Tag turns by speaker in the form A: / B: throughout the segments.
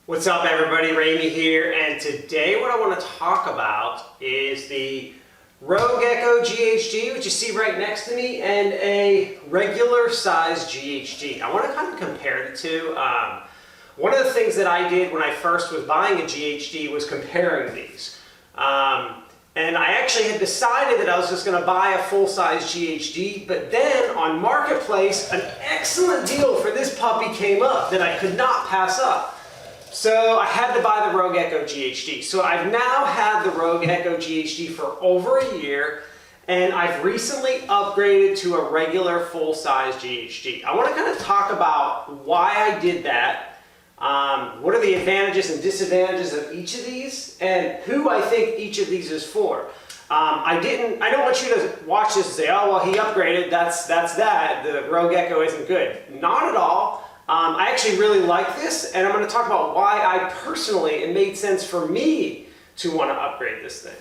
A: What's up everybody, Ramey here, and today what I want to talk about is the Rogue Echo GHD, which you see right next to me, and a regular size GHD. I want to kind of compare the two. One of the things that I did when I first was buying a GHD was comparing these. And I actually had decided that I was just going to buy a full-size GHD, but then on Marketplace, an excellent deal for this puppy came up that I could not pass up. So I had to buy the Rogue Echo GHD. So I've now had the Rogue Echo GHD for over a year, and I've recently upgraded to a regular full-size GHD. I want to kind of talk about why I did that, what are the advantages and disadvantages of each of these, and who I think each of these is for. I don't want you to watch this and say, oh, well, he upgraded, that's that, the Rogue Echo isn't good. Not at all. I actually really like this, and I'm going to talk about why I personally, it made sense for me to want to upgrade this thing.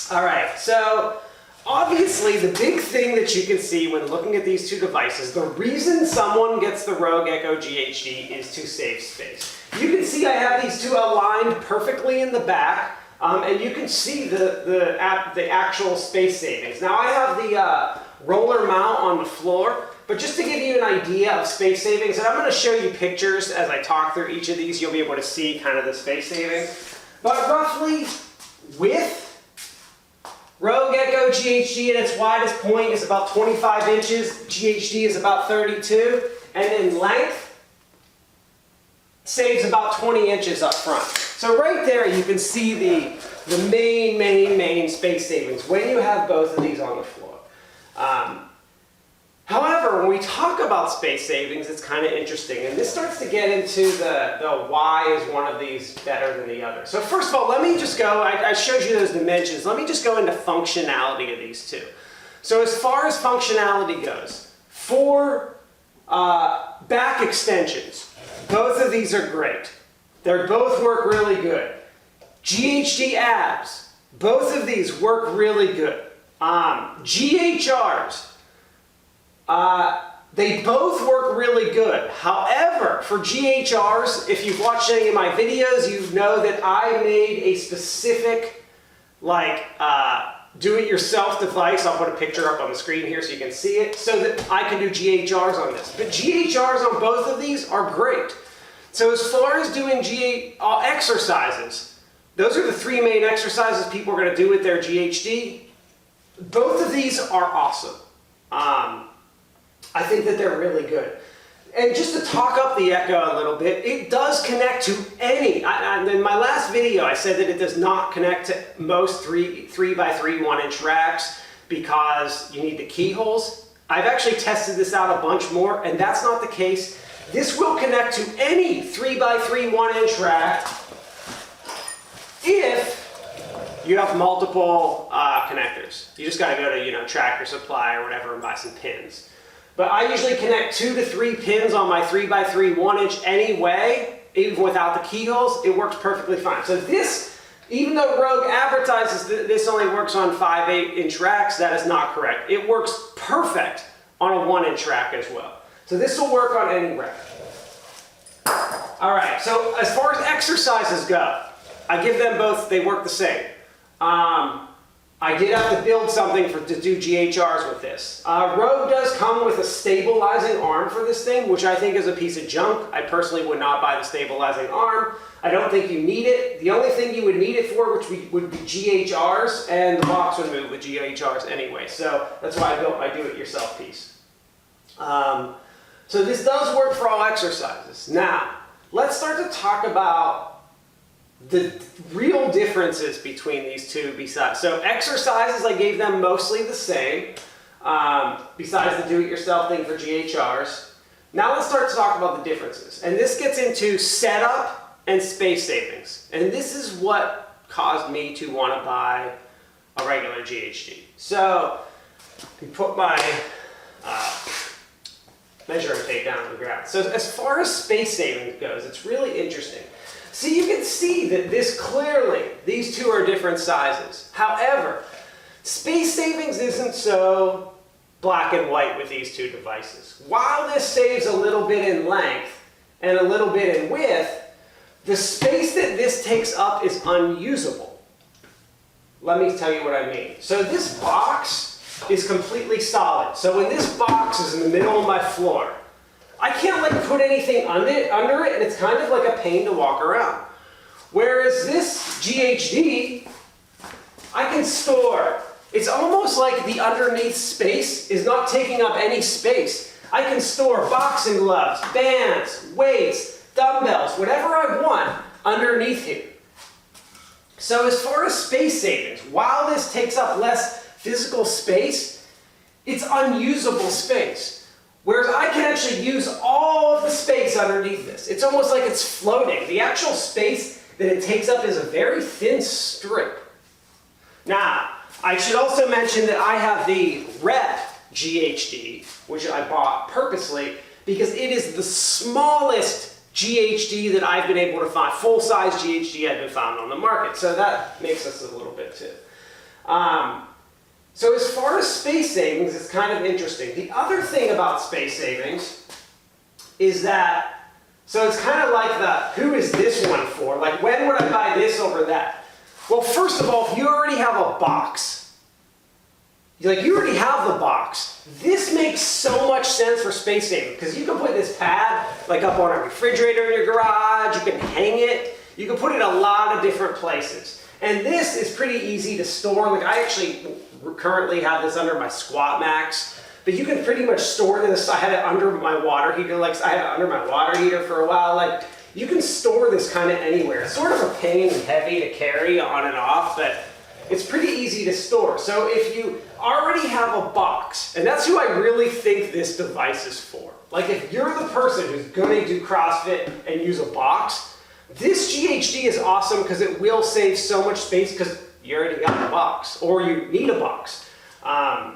A: All right, so obviously the big thing that you can see when looking at these two devices, the reason someone gets the Rogue Echo GHD is to save space. You can see I have these two aligned perfectly in the back, and you can see the actual space savings. Now I have the roller mount on the floor, but just to give you an idea of space savings, and I'm going to show you pictures as I talk through each of these, you'll be able to see kind of the space savings. But roughly, width, Rogue Echo GHD at its widest point is about 25 inches, GHD is about 32, and in length, saves about 20 inches up front. So right there you can see the main space savings when you have both of these on the floor. However, when we talk about space savings, it's kind of interesting, and this starts to get into the why is one of these better than the other. So first of all, let me just go, I showed you those dimensions, let me just go into functionality of these two. So as far as functionality goes, for back extensions, both of these are great. They both work really good. GHD abs, both of these work really good. GHRs, they both work really good. However, for GHRs, if you've watched any of my videos, you know that I made a specific, do-it-yourself device. I'll put a picture up on the screen here so you can see it, so that I can do GHRs on this. But GHRs on both of these are great. So as far as doing exercises, those are the three main exercises people are going to do with their GHD. Both of these are awesome. I think that they're really good. And just to talk up the Echo a little bit, it does connect to any, in my last video I said that it does not connect to most 3x3 1-inch racks because you need the keyholes. I've actually tested this out a bunch more, and that's not the case. This will connect to any 3x3 1-inch rack if you have multiple connectors. You just got to go to Tractor Supply or whatever and buy some pins. But I usually connect 2 to 3 pins on my 3x3 1-inch anyway, even without the keyholes. It works perfectly fine. So this, even though Rogue advertises that this only works on 5/8-inch racks, that is not correct. It works perfect on a 1-inch rack as well. So this will work on any rack. All right, so as far as exercises go, I give them both, they work the same. I did have to build something to do GHRs with this. Rogue does come with a stabilizing arm for this thing, which I think is a piece of junk. I personally would not buy the stabilizing arm. I don't think you need it. The only thing you would need it for would be GHRs, and the box would move with GHRs anyway. So that's why I built my do-it-yourself piece. So this does work for all exercises. Now, let's start to talk about the real differences between these two besides. So exercises, I gave them mostly the same, besides the do-it-yourself thing for GHRs. Now let's start to talk about the differences. And this gets into setup and space savings. And this is what caused me to want to buy a regular GHD. So, we put my measuring tape down on the ground. So as far as space savings goes, it's really interesting. See, you can see that these two are different sizes. However, space savings isn't so black and white with these two devices. While this saves a little bit in length and a little bit in width, the space that this takes up is unusable. Let me tell you what I mean. So this box is completely solid. So when this box is in the middle of my floor, I can't like put anything under it, and it's kind of like a pain to walk around. Whereas this GHD, I can store. It's almost like the underneath space is not taking up any space. I can store boxing gloves, bands, weights, dumbbells, whatever I want underneath here. So as far as space savings, while this takes up less physical space, it's unusable space. Whereas I can actually use all of the space underneath this. It's almost like it's floating. The actual space that it takes up is a very thin strip. Now, I should also mention that I have the Rep GHD, which I bought purposely because it is the smallest GHD that I've been able to find, full-size GHD I've been found on the market. So that makes us a little bit too. So as far as space savings, it's kind of interesting. The other thing about space savings is that, so it's kind of like the, who is this one for? Like, when would I buy this over that? Well, first of all, if you already have a box, you already have the box, this makes so much sense for space saving because you can put this pad like up on a refrigerator in your garage, you can hang it, you can put it a lot of different places. And this is pretty easy to store. Like I actually currently have this under my squat max, but you can pretty much store this. I had it under my water heater, like I had it under my water heater for a while. Like you can store this kind of anywhere. It's sort of a pain and heavy to carry on and off, but it's pretty easy to store. So if you already have a box, and that's who I really think this device is for. Like if you're the person who's gonna do CrossFit and use a box, this GHD is awesome because it will save so much space because you already got the box, or you need a box. I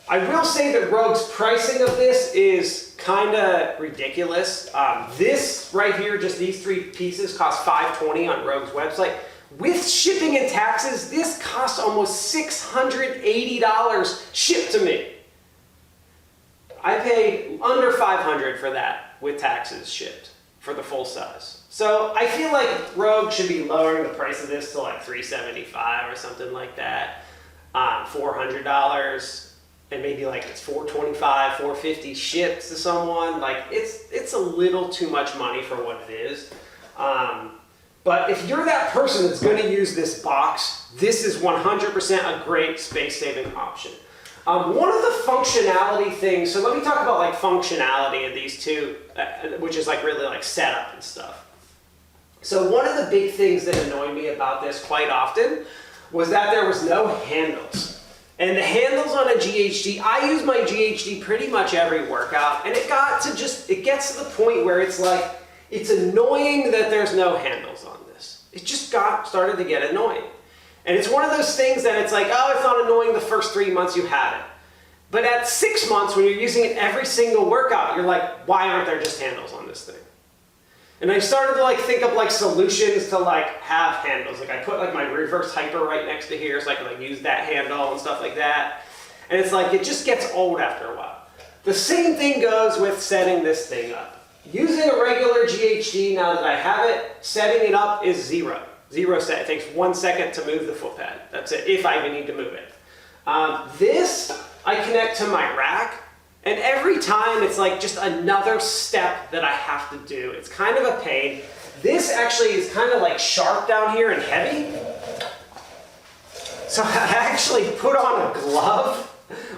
A: will say that Rogue's pricing of this is kind of ridiculous. This right here, just these three pieces, cost $520 on Rogue's website. With shipping and taxes, this costs almost $680 shipped to me. I paid under $500 for that with taxes shipped for the full size. So I feel like Rogue should be lowering the price of this to like $375 or something like that, $400, and maybe like it's $425, $450 shipped to someone. Like it's a little too much money for what it is. But if you're that person that's going to use this box, this is 100% a great space-saving option. One of the functionality things, so let me talk about like functionality of these two, which is like really like setup and stuff. So one of the big things that annoyed me about this quite often was that there was no handles. And the handles on a GHD, I use my GHD pretty much every workout, and it gets to the point where it's like, it's annoying that there's no handles on this. It just started to get annoying. And it's one of those things that it's like, oh, it's not annoying the first 3 months you had it. But at 6 months, when you're using it every single workout, you're like, why aren't there just handles on this thing? And I started to like think of like solutions to like have handles. Like I put like my reverse hyper right next to here so I can like use that handle and stuff like that. And it's like, it just gets old after a while. The same thing goes with setting this thing up. Using a regular GHD, now that I have it, setting it up is zero. Zero set. It takes 1 second to move the foot pad. That's it, if I even need to move it. This, I connect to my rack, and every time it's like just another step that I have to do. It's kind of a pain. This actually is kind of like sharp down here and heavy. So I actually put on a glove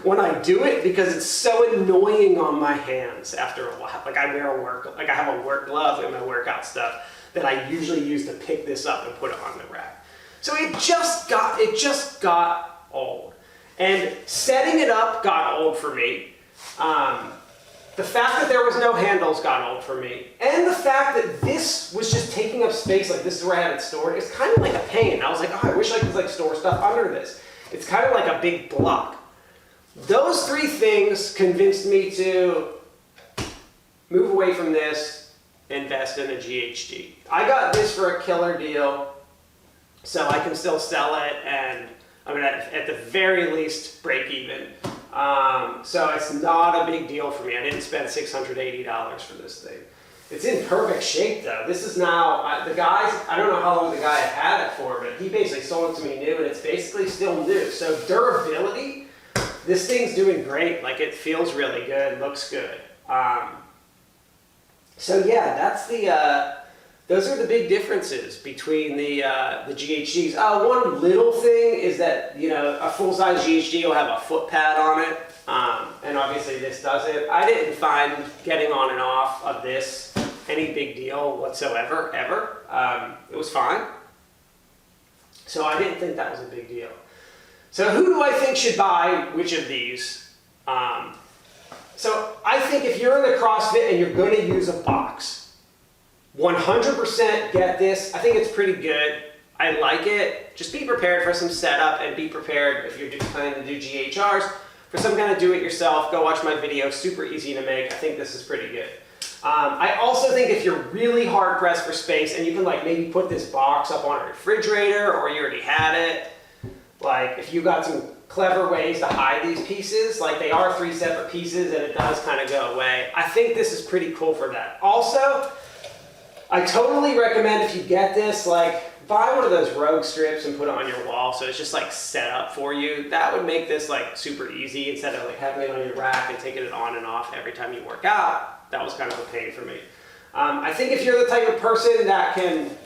A: when I do it because it's so annoying on my hands after a while. Like I have a work glove in my workout stuff that I usually use to pick this up and put it on the rack. So it just got old. And setting it up got old for me. The fact that there was no handles got old for me. And the fact that this was just taking up space, like this is where I had it stored, it's kind of like a pain. I was like, oh, I wish I could like store stuff under this. It's kind of like a big block. Those three things convinced me to move away from this, invest in a GHD. I got this for a killer deal, so I can still sell it, and I mean, at the very least, break even. So it's not a big deal for me. I didn't spend $680 for this thing. It's in perfect shape though. This is now, the guys, I don't know how long the guy had it for, but he basically sold it to me new and it's basically still new. So durability, this thing's doing great. Like it feels really good, looks good. So yeah, that's those are the big differences between the GHDs. One little thing is that, you know, a full-size GHD will have a foot pad on it, and obviously this doesn't. I didn't find getting on and off of this any big deal whatsoever, ever. It was fine. So I didn't think that was a big deal. So who do I think should buy which of these? So I think if you're into CrossFit and you're going to use a box, 100% get this. I think it's pretty good. I like it. Just be prepared for some setup and be prepared if you're planning to do GHRs for some kind of do-it-yourself. Go watch my video. Super easy to make. I think this is pretty good. I also think if you're really hard pressed for space and you can like maybe put this box up on a refrigerator or you already had it, like if you got some clever ways to hide these pieces, like they are 3 separate pieces and it does kind of go away. I think this is pretty cool for that. Also, I totally recommend if you get this, like buy one of those Rogue strips and put it on your wall so it's just like set up for you. That would make this like super easy instead of like having it on your rack and taking it on and off every time you work out. That was kind of a pain for me. I think if you're the type of person that can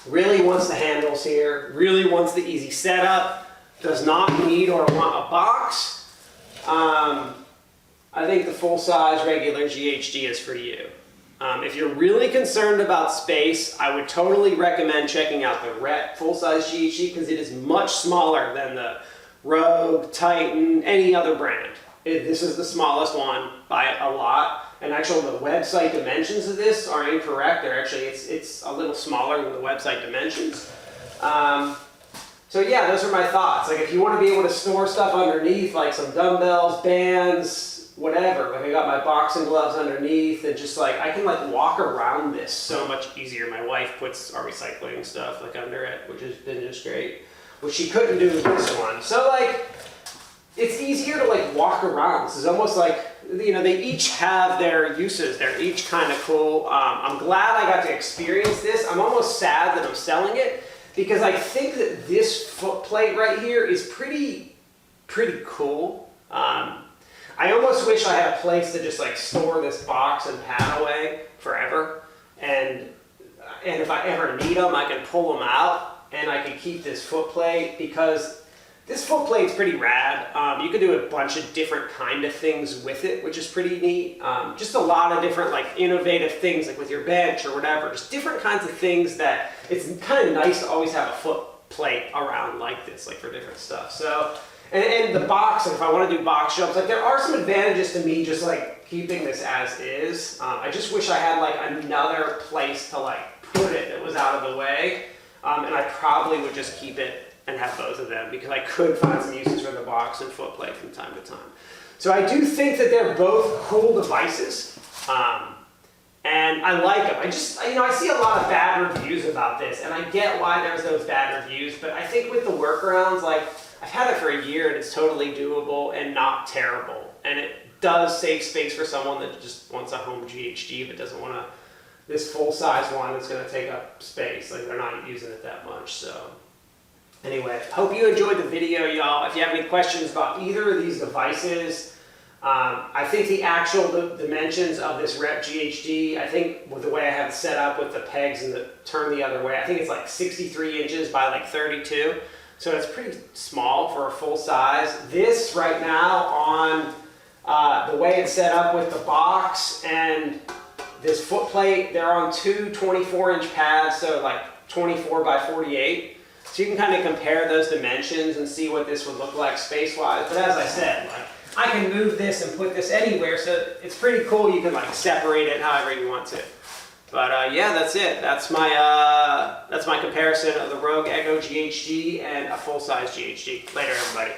A: really wants the handles here, really wants the easy setup, does not need or want a box, I think the full-size regular GHD is for you. If you're really concerned about space, I would totally recommend checking out the Rep full-size GHD because it is much smaller than the Rogue, Titan, any other brand. This is the smallest one by a lot. And actually the website dimensions of this are incorrect. They're actually, it's a little smaller than the website dimensions. So yeah, those are my thoughts. Like if you want to be able to store stuff underneath, like some dumbbells, bands, whatever. Like I got my boxing gloves underneath and just like, I can like walk around this so much easier. My wife puts our recycling stuff like under it, which has been just great, which she couldn't do with this one. So like, it's easier to like walk around. This is almost like, you know, they each have their uses. They're each kind of cool. I'm glad I got to experience this. I'm almost sad that I'm selling it because I think that this foot plate right here is pretty cool. I almost wish I had a place to just like store this box and pad away forever. And if I ever need them, I can pull them out and I can keep this foot plate because this foot plate's pretty rad. You can do a bunch of different kind of things with it, which is pretty neat. Just a lot of different like innovative things like with your bench or whatever, just different kinds of things that it's kind of nice to always have a foot plate around like this, like for different stuff. So, and the box, and if I want to do box jumps, like there are some advantages to me just like keeping this as is. I just wish I had like another place to like put it that was out of the way. And I probably would just keep it and have both of them because I could find some uses for the box and foot plate from time to time. So I do think that they're both cool devices, and I like them. I see a lot of bad reviews about this, and I get why there's those bad reviews, but I think with the workarounds, like I've had it for a year and it's totally doable and not terrible, and it does save space for someone that just wants a home GHD but doesn't want this full-size one that's going to take up space. Like they're not using it that much, so. Anyway, hope you enjoyed the video, y'all. If you have any questions about either of these devices, I think the actual dimensions of this Rep GHD, I think with the way I have it set up with the pegs and the turn the other way, I think it's like 63 inches by like 32. So it's pretty small for a full size. This right now on the way it's set up with the box and this foot plate, they're on two 24-inch pads, so like 24 by 48. So you can kind of compare those dimensions and see what this would look like space-wise. But as I said, like I can move this and put this anywhere, so it's pretty cool. You can like separate it however you want to. But yeah, that's it. That's my comparison of the Rogue Echo GHD and a full-size GHD. Later, everybody.